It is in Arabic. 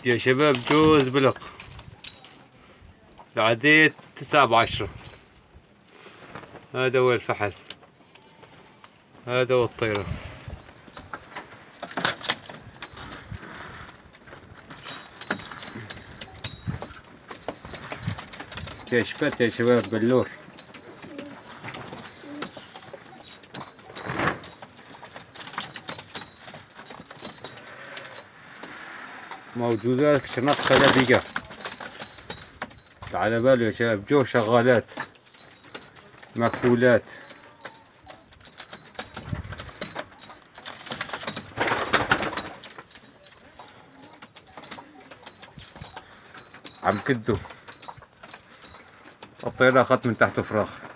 يا شباب جوز بلق العديد 9 ب10. هذا هو الفحل، هذا هو الطيرة. كشفت يا شباب بلور. موجودات في شنط خلابيقة على باله يا شباب. جو شغالات مكفولات. عم كدو الطيرة أخذت من تحته فراخ.